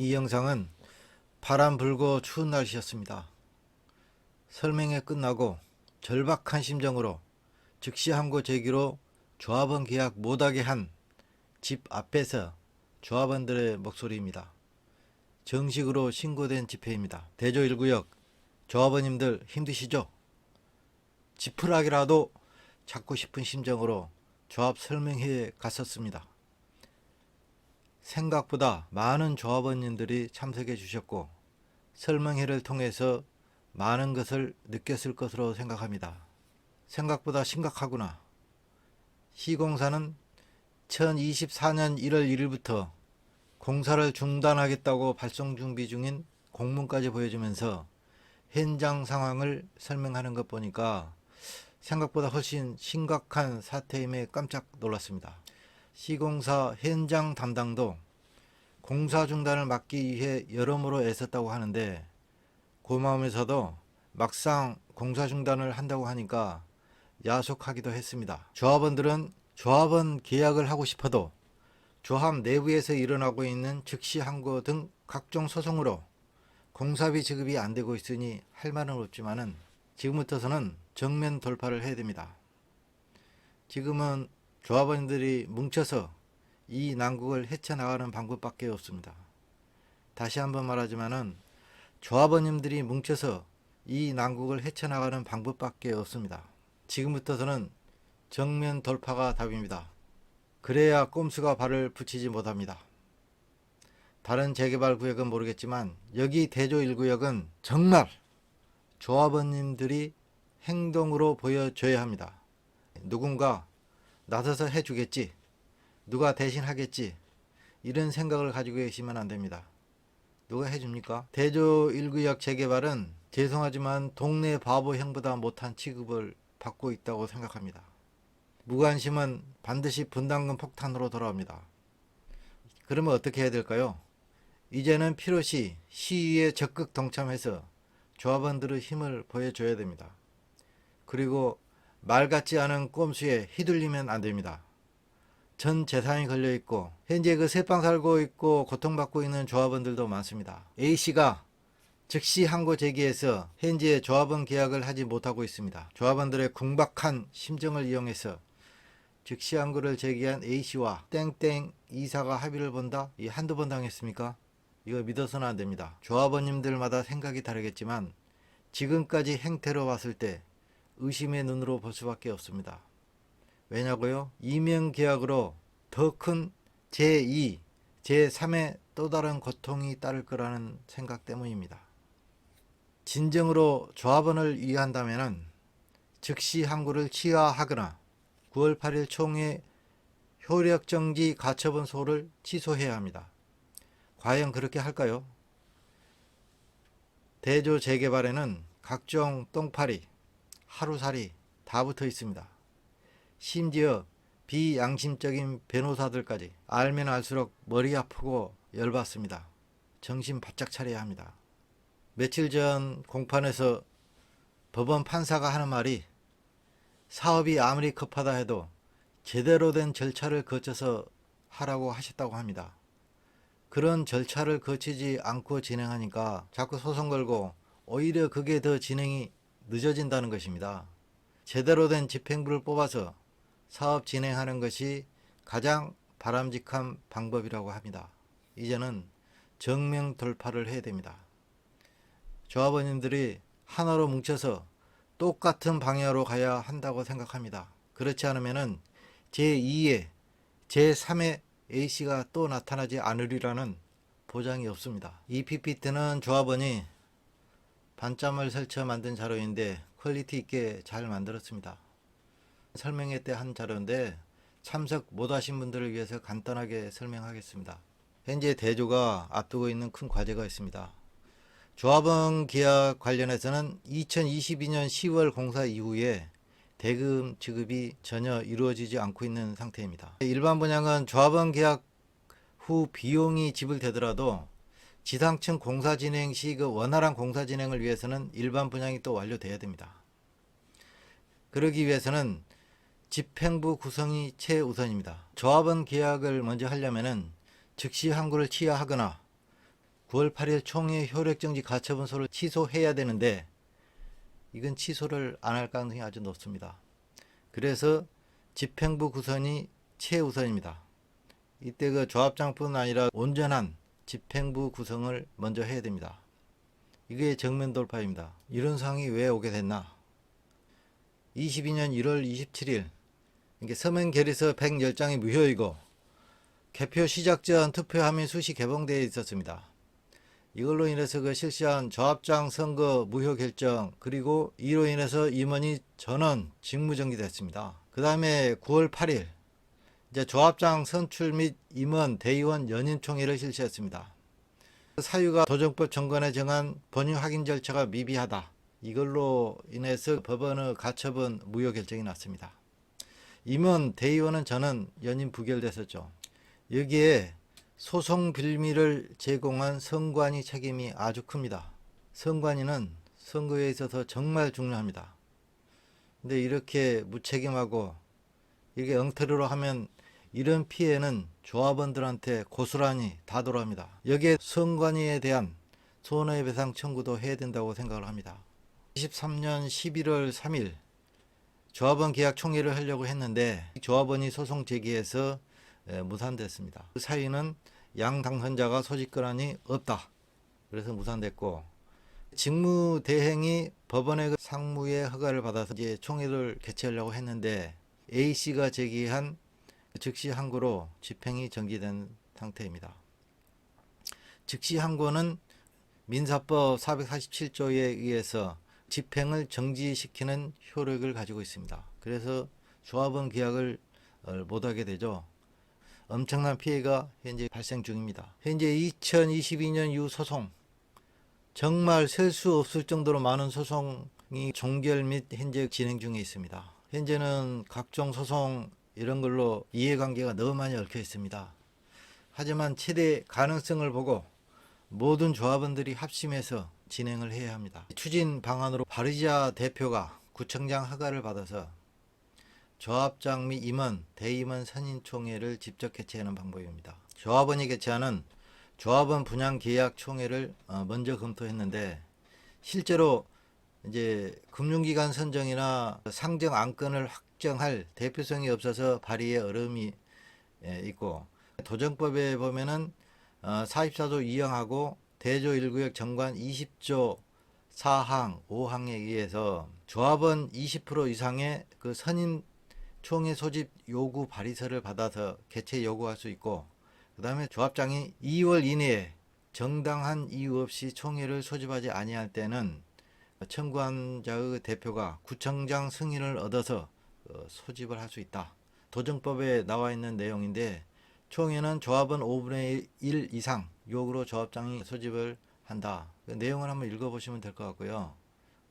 이 영상은 바람 불고 추운 날씨였습니다. 설명회 끝나고 절박한 심정으로 즉시 항고 제기로 조합원 계약 못하게 한 집 앞에서 조합원들의 목소리입니다. 정식으로 신고된 집회입니다. 대조 1구역 조합원님들 힘드시죠? 지푸라기라도 잡고 싶은 심정으로 조합 설명회에 갔었습니다. 생각보다 많은 조합원님들이 참석해 주셨고 설명회를 통해서 많은 것을 느꼈을 것으로 생각합니다. 생각보다 심각하구나. 시공사는 2024년 1월 1일부터 공사를 중단하겠다고 발송 준비 중인 공문까지 보여주면서 현장 상황을 설명하는 것 보니까 생각보다 훨씬 심각한 사태임에 깜짝 놀랐습니다. 시공사 현장 담당도 공사 중단을 막기 위해 여러모로 애썼다고 하는데 그 마음에서도 막상 공사 중단을 한다고 하니까 야속하기도 했습니다. 조합원들은 조합원 계약을 하고 싶어도 조합 내부에서 일어나고 있는 즉시 항고 등 각종 소송으로 공사비 지급이 안 되고 있으니 할 말은 없지만은 지금부터서는 정면 돌파를 해야 됩니다. 지금은 조합원들이 뭉쳐서 이 난국을 헤쳐나가는 방법밖에 없습니다. 다시 한번 말하지만은 조합원님들이 뭉쳐서 이 난국을 헤쳐나가는 방법밖에 없습니다. 지금부터서는 정면 돌파가 답입니다. 그래야 꼼수가 발을 붙이지 못합니다. 다른 재개발 구역은 모르겠지만 여기 대조 1구역은 정말 조합원님들이 행동으로 보여줘야 합니다. 누군가 나서서 해주겠지, 누가 대신 하겠지, 이런 생각을 가지고 계시면 안 됩니다. 누가 해줍니까? 대조 1구역 재개발은 죄송하지만 동네 바보 형보다 못한 취급을 받고 있다고 생각합니다. 무관심은 반드시 분담금 폭탄으로 돌아옵니다. 그러면 어떻게 해야 될까요? 이제는 필요시 시위에 적극 동참해서 조합원들의 힘을 보여줘야 됩니다. 그리고 말 같지 않은 꼼수에 휘둘리면 안 됩니다. 전 재산이 걸려 있고 현재 그 새빵 살고 있고 고통받고 있는 조합원들도 많습니다. A씨가 즉시 항고 제기해서 현재 조합원 계약을 하지 못하고 있습니다. 조합원들의 궁박한 심정을 이용해서 즉시 항고를 제기한 A씨와 땡땡 이사가 합의를 본다? 이 한두 번 당했습니까? 이거 믿어서는 안 됩니다. 조합원님들마다 생각이 다르겠지만 지금까지 행태로 봤을 때 의심의 눈으로 볼 수밖에 없습니다. 왜냐고요? 이명 계약으로 더 큰 제2, 제3의 또 다른 고통이 따를 거라는 생각 때문입니다. 진정으로 조합원을 위한다면 즉시 항고를 취하하거나 9월 8일 총회 효력정지 가처분 소를 취소해야 합니다. 과연 그렇게 할까요? 대조 재개발에는 각종 똥파리, 하루살이 다 붙어 있습니다. 심지어 비양심적인 변호사들까지 알면 알수록 머리 아프고 열받습니다. 정신 바짝 차려야 합니다. 며칠 전 공판에서 법원 판사가 하는 말이 사업이 아무리 급하다 해도 제대로 된 절차를 거쳐서 하라고 하셨다고 합니다. 그런 절차를 거치지 않고 진행하니까 자꾸 소송 걸고 오히려 그게 더 진행이 늦어진다는 것입니다. 제대로 된 집행부를 뽑아서 사업 진행하는 것이 가장 바람직한 방법이라고 합니다. 이제는 정면 돌파를 해야 됩니다. 조합원님들이 하나로 뭉쳐서 똑같은 방향으로 가야 한다고 생각합니다. 그렇지 않으면 제2의 제3의 A씨가 또 나타나지 않으리라는 보장이 없습니다. 이 PPT는 조합원이 반짬을 설쳐 만든 자료인데 퀄리티 있게 잘 만들었습니다. 설명회 때 한 자료인데 참석 못하신 분들을 위해서 간단하게 설명하겠습니다. 현재 대조가 앞두고 있는 큰 과제가 있습니다. 조합원 계약 관련해서는 2022년 10월 공사 이후에 대금 지급이 전혀 이루어지지 않고 있는 상태입니다. 일반 분양은 조합원 계약 후 비용이 지불되더라도 지상층 공사 진행 시 그 원활한 공사 진행을 위해서는 일반 분양이 또 완료돼야 됩니다. 그러기 위해서는 집행부 구성이 최우선입니다. 조합원 계약을 먼저 하려면은 즉시 항고를 취하하거나 9월 8일 총회 효력정지 가처분서를 취소해야 되는데 이건 취소를 안 할 가능성이 아주 높습니다. 그래서 집행부 구성이 최우선입니다. 이때 그 조합장뿐 아니라 온전한 집행부 구성을 먼저 해야 됩니다. 이게 정면 돌파입니다. 이런 상황이 왜 오게 됐나? 22년 1월 27일 이게 서면 결의서 110장이 무효이고 개표 시작 전 투표함이 수시 개봉되어 있었습니다. 이걸로 인해서 그 실시한 조합장 선거 무효 결정, 그리고 이로 인해서 임원이 전원 직무정지됐습니다. 그 다음에 9월 8일 이제 조합장 선출 및 임원, 대의원 연임총회를 실시했습니다. 사유가 도정법 정관에 정한 본인 확인 절차가 미비하다. 이걸로 인해서 법원의 가처분 무효 결정이 났습니다. 임원, 대의원은 저는 연임 부결됐었죠. 여기에 소송 빌미를 제공한 선관위 책임이 아주 큽니다. 선관위는 선거에 있어서 정말 중요합니다. 근데 이렇게 무책임하고 이렇게 엉터리로 하면 이런 피해는 조합원들한테 고스란히 다 돌아옵니다. 여기에 선관위에 대한 손해배상 청구도 해야 된다고 생각을 합니다. 23년 11월 3일 조합원 계약 총회를 하려고 했는데 조합원이 소송 제기해서 무산됐습니다. 그 사유는 양 당선자가 소집 권한이 없다. 그래서 무산됐고, 직무대행이 법원의 상무의 허가를 받아서 이제 총회를 개최하려고 했는데 A씨가 제기한 즉시 항고로 집행이 정지된 상태입니다. 즉시 항고는 민사법 447조에 의해서 집행을 정지시키는 효력을 가지고 있습니다. 그래서 조합원 계약을 못하게 되죠. 엄청난 피해가 현재 발생 중입니다. 현재 2022년 이후 소송, 정말 셀 수 없을 정도로 많은 소송이 종결 및 현재 진행 중에 있습니다. 현재는 각종 소송 이런 걸로 이해관계가 너무 많이 얽혀 있습니다. 하지만 최대 가능성을 보고 모든 조합원들이 합심해서 진행을 해야 합니다. 추진 방안으로 바리자 대표가 구청장 허가를 받아서 조합장 및 임원, 대임원 선임총회를 직접 개최하는 방법입니다. 조합원이 개최하는 조합원 분양 계약 총회를 먼저 검토했는데 실제로 이제 금융기관 선정이나 상정 안건을 확정할 대표성이 없어서 발의에 어려움이 있고, 도정법에 보면은 44조 2항하고 대조 1구역 정관 20조 4항 5항에 의해서 조합원 20% 이상의 그 선임 총회 소집 요구 발의서를 받아서 개최 요구할 수 있고, 그 다음에 조합장이 2월 이내에 정당한 이유 없이 총회를 소집하지 아니할 때는 청구한 자의 대표가 구청장 승인을 얻어서 소집을 할 수 있다. 도정법에 나와 있는 내용인데 총회는 조합원 5분의 1 이상 요구로 조합장이 소집을 한다. 그 내용을 한번 읽어보시면 될 것 같고요.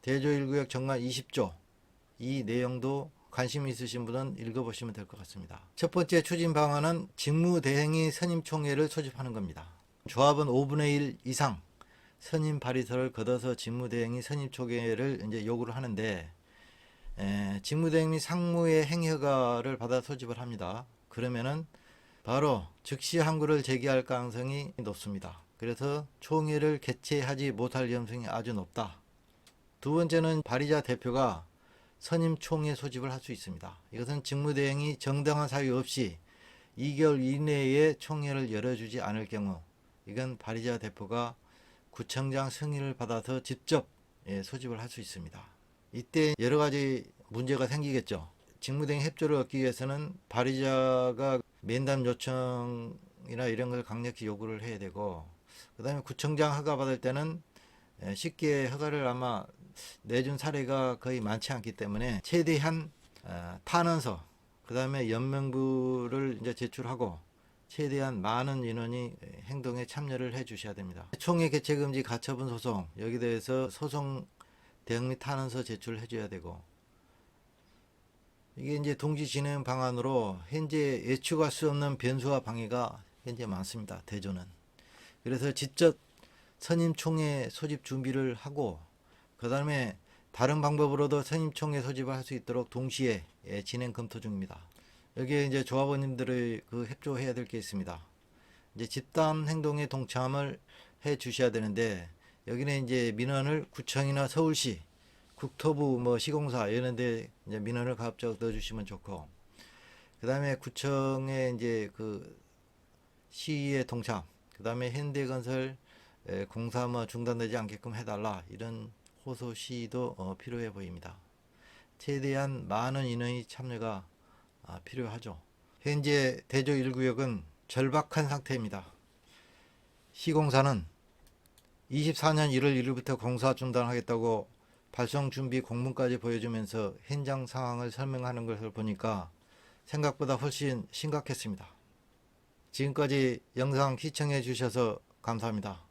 대조 1구역 정관 20조 이 내용도 관심 있으신 분은 읽어보시면 될 것 같습니다. 첫 번째 추진 방안은 직무대행이 선임총회를 소집하는 겁니다. 조합원 5분의 1 이상 선임 발의서를 걷어서 직무대행이 선임총회를 이제 요구를 하는데, 직무대행이 상무의 행허가를 받아 소집을 합니다. 그러면은 바로 즉시 항고를 제기할 가능성이 높습니다. 그래서 총회를 개최하지 못할 위험성이 아주 높다. 두 번째는 발의자 대표가 선임 총회 소집을 할 수 있습니다. 이것은 직무대행이 정당한 사유 없이 2개월 이내에 총회를 열어주지 않을 경우, 이건 발의자 대표가 구청장 승인을 받아서 직접 소집을 할 수 있습니다. 이때 여러 가지 문제가 생기겠죠. 직무대행 협조를 얻기 위해서는 발의자가 면담 요청이나 이런 걸 강력히 요구를 해야 되고, 그 다음에 구청장 허가 받을 때는 쉽게 허가를 아마 내준 사례가 거의 많지 않기 때문에 최대한 탄원서, 그 다음에 연명부를 이제 제출하고 최대한 많은 인원이 행동에 참여를 해 주셔야 됩니다. 총회 개최 금지 가처분 소송, 여기 대해서 소송 대응 및 탄원서 제출해 줘야 되고, 이게 이제 동시 진행 방안으로 현재 예측할 수 없는 변수와 방해가 현재 많습니다. 대조는. 그래서 직접 선임총회 소집 준비를 하고, 그 다음에 다른 방법으로도 선임총회 소집을 할 수 있도록 동시에 진행 검토 중입니다. 여기에 이제 조합원님들의 그 협조해야 될 게 있습니다. 이제 집단 행동에 동참을 해 주셔야 되는데, 여기는 이제 민원을 구청이나 서울시, 국토부 뭐 시공사 이런 데 이제 민원을 가급적 넣어 주시면 좋고, 그다음에 구청에 이제 그 시의 동참, 그다음에 현대건설 공사 뭐 중단되지 않게끔 해달라, 이런 호소 시도 필요해 보입니다. 최대한 많은 인원이 참여가 필요하죠. 현재 대조 1구역은 절박한 상태입니다. 시공사는 24년 1월 1일부터 공사 중단하겠다고 발송 준비 공문까지 보여주면서 현장 상황을 설명하는 것을 보니까 생각보다 훨씬 심각했습니다. 지금까지 영상 시청해 주셔서 감사합니다.